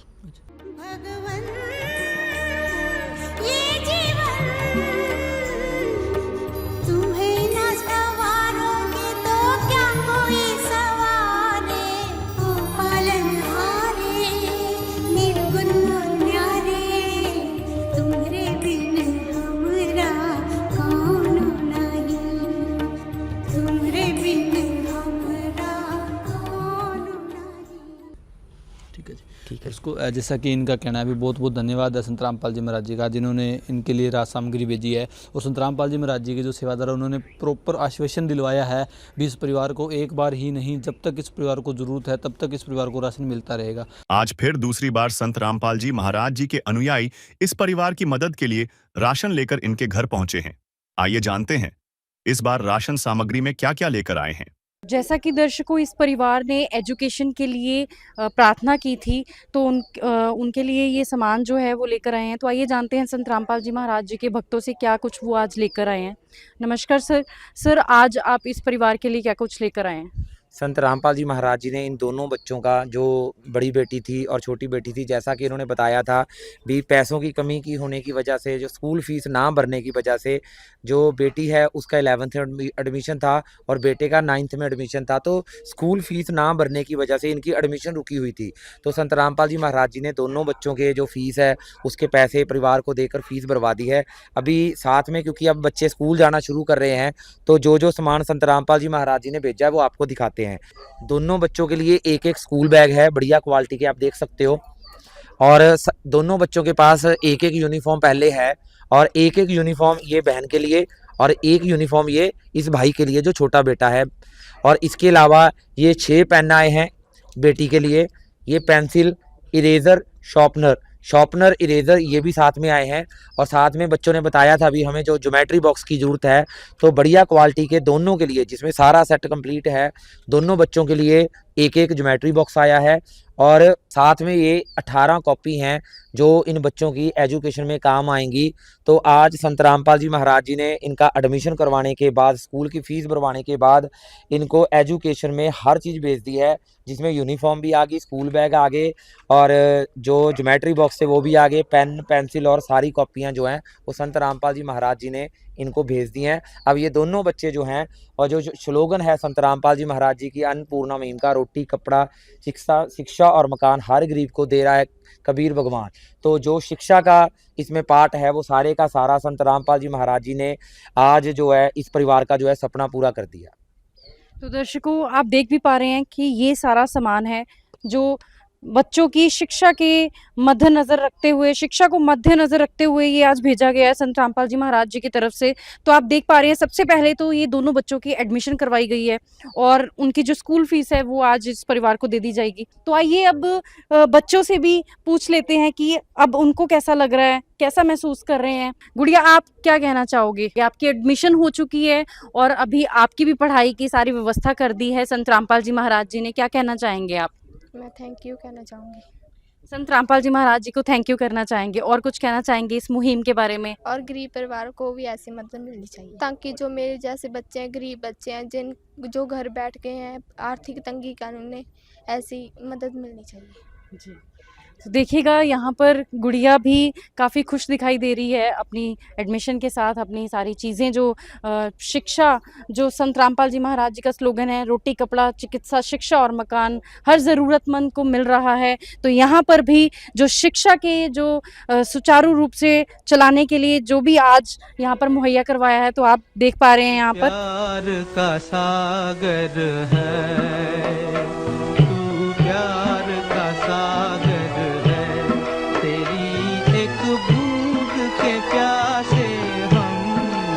ठीक है। इसको जैसा कि इनका कहना है भी बहुत बहुत धन्यवाद है संतरामपाल जी महाराज जी का, जिन्होंने इनके लिए राज सामग्री भेजी है। और संतरामपाल जी महाराज जी के जो सेवादार है उन्होंने प्रॉपर आश्वासन दिलवाया है भी इस परिवार को एक बार ही नहीं, जब तक इस परिवार को ज़रूरत है तब तक इस परिवार को राशन मिलता रहेगा। आज फिर दूसरी बार संत रामपाल जी महाराज जी के अनुयायी इस परिवार की मदद के लिए राशन लेकर इनके घर पहुंचे हैं। आइए जानते हैं इस बार राशन सामग्री में क्या क्या लेकर आए हैं। जैसा कि दर्शकों, इस परिवार ने एजुकेशन के लिए प्रार्थना की थी, तो उनके लिए ये सामान जो है वो लेकर आए हैं। तो आइए जानते हैं संत रामपाल जी महाराज जी के भक्तों से क्या कुछ वो आज लेकर आए हैं। नमस्कार सर। सर, आज आप इस परिवार के लिए क्या कुछ लेकर आए हैं? संत रामपाल जी महाराज जी ने इन दोनों बच्चों का, जो बड़ी बेटी थी और छोटी बेटी थी, जैसा कि इन्होंने बताया था भी पैसों की कमी की होने की वजह से, जो स्कूल फीस ना भरने की वजह से, जो बेटी है उसका 11th में एडमिशन था और बेटे का 9th में एडमिशन था, तो स्कूल फीस ना भरने की वजह से इनकी एडमिशन रुकी हुई थी। तो संत रामपाल जी महाराज जी ने दोनों बच्चों के जो फीस है उसके पैसे परिवार को देकर फीस भरवा दी है। अभी साथ में, क्योंकि अब बच्चे स्कूल जाना शुरू कर रहे हैं, तो जो सामान संत रामपाल जी महाराज जी ने भेजा है वो आपको दिखाते हैं। दोनों बच्चों के लिए एक एक स्कूल बैग है, बढ़िया क्वालिटी के, आप देख सकते हो। और दोनों बच्चों के पास एक एक यूनिफॉर्म पहले है, और एक एक यूनिफॉर्म ये बहन के लिए, और एक यूनिफॉर्म ये इस भाई के लिए जो छोटा बेटा है। और इसके अलावा ये 6 पेन आए हैं बेटी के लिए, ये pencil, eraser, sharpener, sharpener, eraser ये भी साथ में आए हैं। और साथ में बच्चों ने बताया था अभी हमें जो ज्योमेट्री बॉक्स की ज़रूरत है, तो बढ़िया क्वालिटी के दोनों के लिए, जिसमें सारा सेट कंप्लीट है, दोनों बच्चों के लिए एक एक ज्योमेट्री बॉक्स आया है। और साथ में ये 18 कॉपी हैं जो इन बच्चों की एजुकेशन में काम आएंगी। तो आज संत रामपाल जी महाराज जी ने इनका एडमिशन करवाने के बाद, स्कूल की फ़ीस भरवाने के बाद इनको एजुकेशन में हर चीज़ भेज दी है, जिसमें यूनिफॉर्म भी आ गई, स्कूल बैग आ गए, और जो ज्योमेट्री बॉक्स है वो भी आ गए, पेन, पेंसिल और सारी कॉपियाँ जो हैं वो संत रामपाल जी महाराज जी ने इनको भेज दी हैं। अब ये दोनों बच्चे जो हैं, और जो स्लोगन है संत रामपाल जी महाराज जी की, अन्नपूर्णा मुहिम का, रोटी कपड़ा शिक्षा और मकान हर गरीब को दे रहा है कबीर भगवान। तो जो शिक्षा का इसमें पार्ट है वो सारे का सारा संत रामपाल जी महाराज जी ने आज जो है इस परिवार का जो है सपना पूरा कर दिया। तो दर्शकों, आप देख भी पा रहे हैं कि ये सारा सामान है जो बच्चों की शिक्षा के मद्देनजर रखते हुए, शिक्षा को मद्देनजर रखते हुए ये आज भेजा गया है संत रामपाल जी महाराज जी की तरफ से। तो आप देख पा रहे हैं, सबसे पहले तो ये दोनों बच्चों की एडमिशन करवाई गई है और उनकी जो स्कूल फीस है वो आज इस परिवार को दे दी जाएगी। तो आइए अब बच्चों से भी पूछ लेते हैं कि अब उनको कैसा लग रहा है, कैसा महसूस कर रहे हैं। गुड़िया, आप क्या कहना चाहोगे? आपकी एडमिशन हो चुकी है और अभी आपकी भी पढ़ाई की सारी व्यवस्था कर दी है संत रामपाल जी महाराज जी ने, क्या कहना चाहेंगे आप? मैं थैंक यू कहना चाहूँगी। संत रामपाल जी महाराज जी को थैंक यू करना चाहेंगे, और कुछ कहना चाहेंगे इस मुहिम के बारे में? और गरीब परिवार को भी ऐसी मदद मिलनी चाहिए, ताकि जो मेरे जैसे बच्चे हैं, गरीब बच्चे हैं, जो घर बैठ के हैं, आर्थिक तंगी का, उन्हें ऐसी मदद मिलनी चाहिए जी। तो देखिएगा, यहाँ पर गुड़िया भी काफ़ी खुश दिखाई दे रही है अपनी एडमिशन के साथ। अपनी सारी चीज़ें जो शिक्षा, जो संत रामपाल जी महाराज जी का स्लोगन है, रोटी कपड़ा चिकित्सा शिक्षा और मकान हर ज़रूरतमंद को मिल रहा है। तो यहाँ पर भी जो शिक्षा के जो सुचारू रूप से चलाने के लिए जो भी आज यहाँ पर मुहैया करवाया है, तो आप देख पा रहे हैं यहाँ पर प्यार का सागर है, तू प्यार का सागर है, तेरी एक बूंद के प्यासे हम,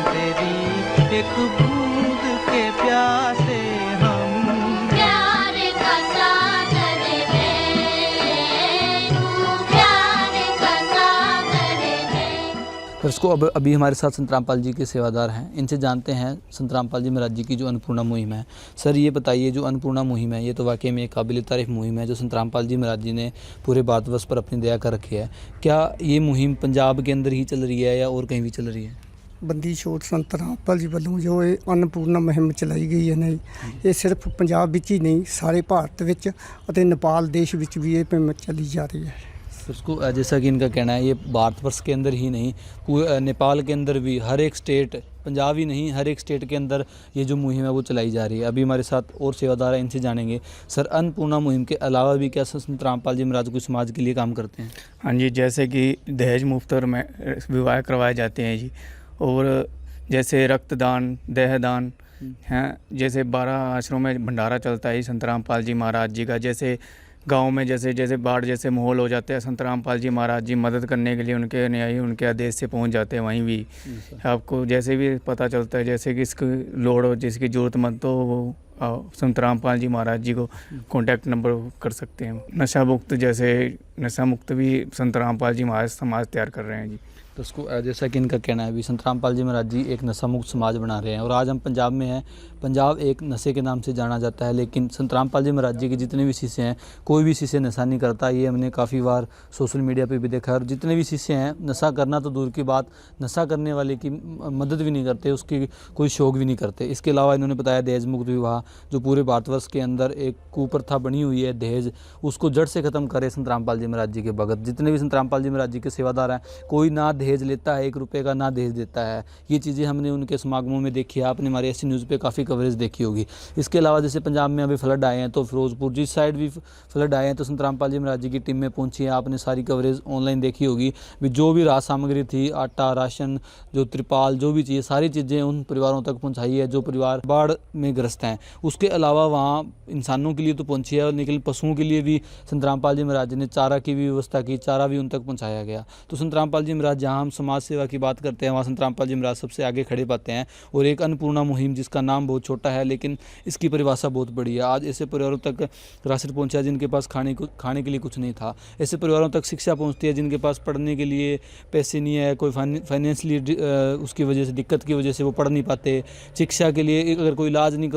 तेरी एक बूंद के प्यासे हम। प्यार का सागर है, तू प्यार का सागर है। दर्शकों, अब अभी हमारे साथ संत रामपाल जी के सेवादार हैं, इनसे जानते हैं संत रामपाल जी महाराज जी की जो अन्नपूर्णा मुहिम है। सर, ये बताइए, जो अन्नपूर्णा मुहिम है ये तो वाकई में एक काबिल तारीफ मुहिम है जो संत रामपाल जी महाराज जी ने पूरे भारतवर्ष पर अपनी दया कर रखी है। क्या ये मुहिम पंजाब के अंदर ही चल रही है या और कहीं भी चल रही है? ਬੰਦੀ ਛੋਟ ਸੰਤ ਰਾਮਪਾਲ ਜੀ ਵੱਲੋਂ ਜੋ ਇਹ ਅੰਨਪੂਰਨਾ ਮੁਹਿੰਮ ਚਲਾਈ ਗਈ ਹੈ ਨਾ ਜੀ, ਇਹ ਸਿਰਫ ਪੰਜਾਬ ਵਿੱਚ ਹੀ ਨਹੀਂ, ਸਾਰੇ ਭਾਰਤ ਵਿੱਚ ਅਤੇ ਨੇਪਾਲ ਦੇਸ਼ ਵਿੱਚ ਵੀ ਇਹ ਮੁਹਿੰਮ चली जा रही है। उसको जैसा कि इनका कहना है, ये भारतवर्ष के अंदर ही नहीं, पूरे नेपाल के अंदर भी हर एक स्टेट, पंजाब ही नहीं, हर एक स्टेट के अंदर ये जो मुहिम है वो चलाई जा रही है। अभी हमारे साथ और सेवादार हैं, इनसे जानेंगे। सर, अन्नपूर्णा मुहिम के अलावा भी क्या संत रामपाल जी महाराज कोई समाज के लिए काम करते हैं? हाँ जी, जैसे कि दहेज मुफ्त और विवाह करवाए जाते हैं जी, और जैसे रक्तदान, देहदान हैं, जैसे 12 आश्रमों में भंडारा चलता है संत रामपाल जी महाराज जी का। जैसे गांव में जैसे बाढ़ जैसे माहौल हो जाते हैं, संत रामपाल जी महाराज जी मदद करने के लिए उनके अनुयायी उनके आदेश से पहुंच जाते हैं वहीं भी। आपको जैसे भी पता चलता है, जैसे कि इसकी लोड़ हो, जिसकी ज़रूरतमंद, तो वो संत रामपाल जी महाराज जी को कॉन्टैक्ट नंबर कर सकते हैं। नशा मुक्त, जैसे नशा मुक्त भी संत रामपाल जी महाराज समाज तैयार कर रहे हैं जी। तो उसको जैसा कि इनका कहना है, भी संत रामपाल जी महाराज जी एक नशा मुक्त समाज बना रहे हैं। और आज हम पंजाब में हैं, पंजाब एक नशे के नाम से जाना जाता है, लेकिन संत रामपाल जी महाराज जी के जितने भी शिष्य हैं, कोई भी शिष्य नशा नहीं करता। ये हमने काफ़ी बार सोशल मीडिया पे भी देखा है। और जितने भी शिष्य हैं, नशा करना तो दूर की बात, नशा करने वाले की मदद भी नहीं करते, उसकी कोई शौक भी नहीं करते। इसके अलावा इन्होंने बताया दहेज मुक्त विवाह, जो पूरे भारतवर्ष के अंदर एक कुप्रथा बनी हुई है दहेज, उसको जड़ से ख़त्म करे संत रामपाल जी महाराज जी के भगत। जितने भी संत रामपाल जी महाराज जी के सेवादार हैं, कोई ना दहेज लेता है, 1 रुपये का ना दहेज देता है। ये चीज़ें हमने उनके समागमों में देखी है, आपने हमारे एससी न्यूज़ पे काफ़ी कवरेज देखी होगी। इसके अलावा जैसे पंजाब में अभी फ्लड आए हैं, तो फिरोजपुर जिस साइड भी फ्लड आए हैं, तो संत रामपाल जी महाराज जी की टीम में पहुंची है। आपने सारी कवरेज ऑनलाइन देखी होगी। जो भी राहत सामग्री थी, आटा, राशन, जो त्रिपाल, जो भी चाहिए, सारी चीज़ें उन परिवारों तक पहुँचाई है जो परिवार बाढ़ में ग्रस्त हैं। उसके अलावा वहाँ इंसानों के लिए तो पहुँची है, लेकिन पशुओं के लिए भी संत रामपाल जी महाराज जी ने चारा की भी व्यवस्था की, चारा भी उन तक पहुँचाया गया। तो संत रामपाल जी महाराज जहाँ जहाँ हम समाज सेवा की बात करते हैं वहाँ संत रामपाल जी महाराज सबसे आगे खड़े पाते हैं। और एक अन्नपूर्णा मुहिम जिसका नाम बहुत छोटा है लेकिन इसकी परिभाषा बहुत बड़ी है। आज ऐसे परिवारों तक राशन पहुँचा जिनके पास खाने के लिए कुछ नहीं था। ऐसे परिवारों तक शिक्षा पहुँचती है जिनके पास पढ़ने के लिए पैसे नहीं है, कोई फाइनेंशियली उसकी वजह से दिक्कत की वजह से वो पढ़ नहीं पाते। शिक्षा के लिए अगर कोई इलाज नहीं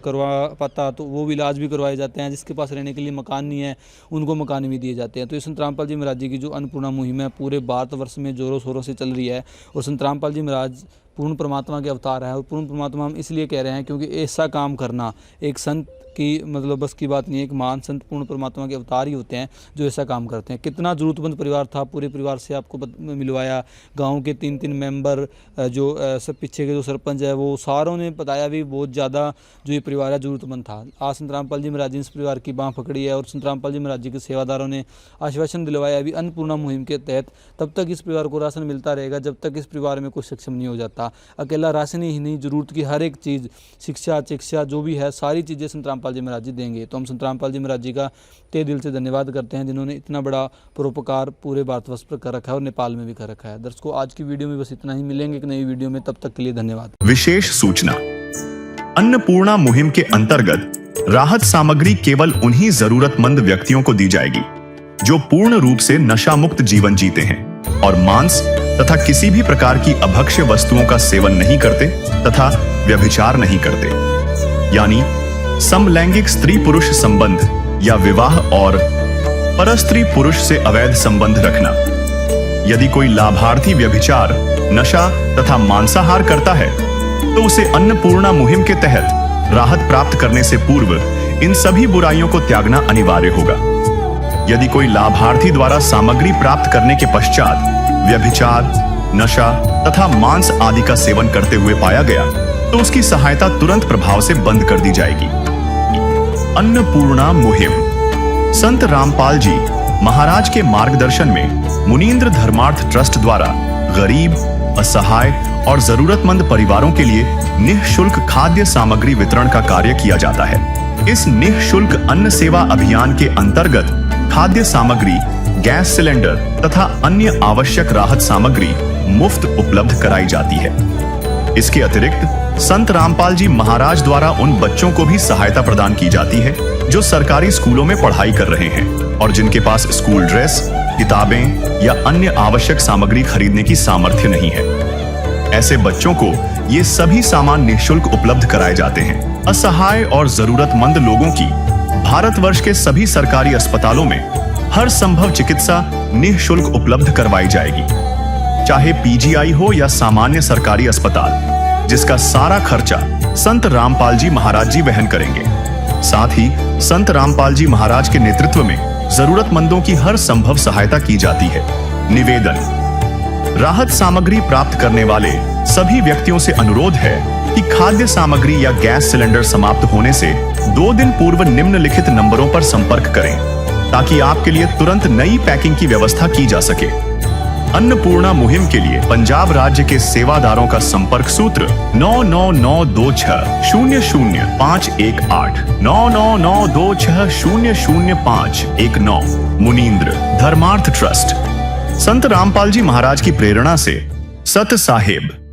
करवा पाता तो वो भी इलाज भी करवाए जाते हैं। जिसके पास रहने के लिए मकान नहीं है उनको मकान भी दिए जाते हैं। तो ये संत रामपाल जी महाराज जी की जो अन्नपूर्णा मुहिम है पूरे भारतवर्ष में जोरों शोरों से चल रही है। और संत रामपाल जी महाराज पूर्ण परमात्मा के अवतार है। और पूर्ण परमात्मा हम इसलिए कह रहे हैं क्योंकि ऐसा काम करना एक संत की मतलब बस की बात नहीं है। एक महान संत पूर्ण परमात्मा के अवतार ही होते हैं जो ऐसा काम करते हैं। कितना ज़रूरतमंद परिवार था, पूरे परिवार से आपको मिलवाया। गांव के 3 मेंबर जो सब पीछे के जो सरपंच है वो सारों ने बताया भी बहुत ज़्यादा जो ये परिवार है ज़रूरतमंद था। आज संत रामपाल जी महाराज जी ने इस परिवार की बाँह पकड़ी है और संत रामपाल जी महाराज जी के सेवादारों ने आश्वासन दिलवाया अभी अन्नपूर्णा मुहिम के तहत तब तक इस परिवार को राशन मिलता रहेगा जब तक इस परिवार में कोई सक्षम नहीं हो जाता। अकेला राशन ही नहीं, ज़रूरत की हर एक चीज़, शिक्षा चिकित्सा जो भी है सारी चीज़ें संत रामपाल जी महाराज जी देंगे। तो हम संत रामपाल जी महाराज जी का तहे दिल से धन्यवाद करते हैं जिन्होंने इतना बड़ा परोपकार पूरे भारतवर्ष पर कर रखा है और नेपाल में भी कर रखा है। दर्शकों, आज की वीडियो में बस इतना ही। मिलेंगे एक नई वीडियो में, तब तक के लिए धन्यवाद। विशेष सूचना, अन्नपूर्णा मुहिम के अंतर्गत राहत सामग्री केवल उन्हीं जरूरतमंद व्यक्तियों को दी जाएगी जो पूर्ण रूप से नशा मुक्त जीवन जीते हैं और मांस तथा किसी भी प्रकार की अभक्ष्य वस्तुओं का सेवन नहीं करते तथा व्यभिचार नहीं करते, यानी समलैंगिक स्त्री पुरुष संबंध या विवाह और परस्त्री पुरुष से अवैध संबंध रखना। यदि कोई लाभार्थी व्यभिचार, नशा तथा मांसाहार करता है तो उसे अन्नपूर्णा मुहिम के तहत राहत प्राप्त करने से पूर्व इन सभी बुराइयों को त्यागना अनिवार्य होगा। यदि कोई लाभार्थी द्वारा सामग्री प्राप्त करने के पश्चात व्यभिचार, नशा तथा मांस आदि का सेवन करते हुए पाया गया तो उसकी सहायता तुरंत प्रभाव से बंद कर दी जाएगी। अन्नपूर्णा मुहिम संत रामपाल जी महाराज के मार्गदर्शन में मुनींद्र धर्मार्थ ट्रस्ट द्वारा गरीब, असहाय और जरूरतमंद परिवारों के लिए निःशुल्क खाद्य सामग्री वितरण का कार्य किया जाता है। इस निःशुल्क अन्न सेवा अभियान के अंतर्गत खाद्य सामग्री, गैस सिलेंडर तथा अन्य आवश्यक राहत सामग्री मुफ्त उपलब्ध कराई जाती है। इसके अतिरिक्त संत रामपाल जी महाराज द्वारा उन बच्चों को भी सहायता प्रदान की जाती है जो सरकारी स्कूलों में पढ़ाई कर रहे हैं और जिनके पास स्कूल ड्रेस, किताबें या अन्य आवश्यक सामग्री खरीदने की सामर्थ्य नहीं है। ऐसे बच्चों को ये सभी सामान निःशुल्क उपलब्ध कराए जाते हैं। असहाय और जरूरतमंद लोगों की भारतवर्ष के सभी सरकारी अस्पतालों में हर संभव चिकित्सा निःशुल्क उपलब्ध करवाई जाएगी, चाहे पीजीआई हो या सामान्य सरकारी अस्पताल, जिसका सारा खर्चा संत रामपाल जी महाराज जी वहन करेंगे। साथ ही संत रामपाल जी महाराज के नेतृत्व में जरूरतमंदों की हर संभव सहायता की जाती है। निवेदन, राहत सामग्री प्राप्त करने वाले सभी व्यक्तियों से अनुरोध है कि खाद्य सामग्री या गैस सिलेंडर समाप्त होने से 2 दिन पूर्व निम्नलिखित नंबरों पर संपर्क करें ताकि आपके लिए तुरंत नई पैकिंग की व्यवस्था की जा सके। अन्नपूर्णा मुहिम के लिए पंजाब राज्य के सेवादारों का संपर्क सूत्र 9992600518 9992600519। मुनींद्र धर्मार्थ ट्रस्ट, संत रामपाल जी महाराज की प्रेरणा से सत साहेब।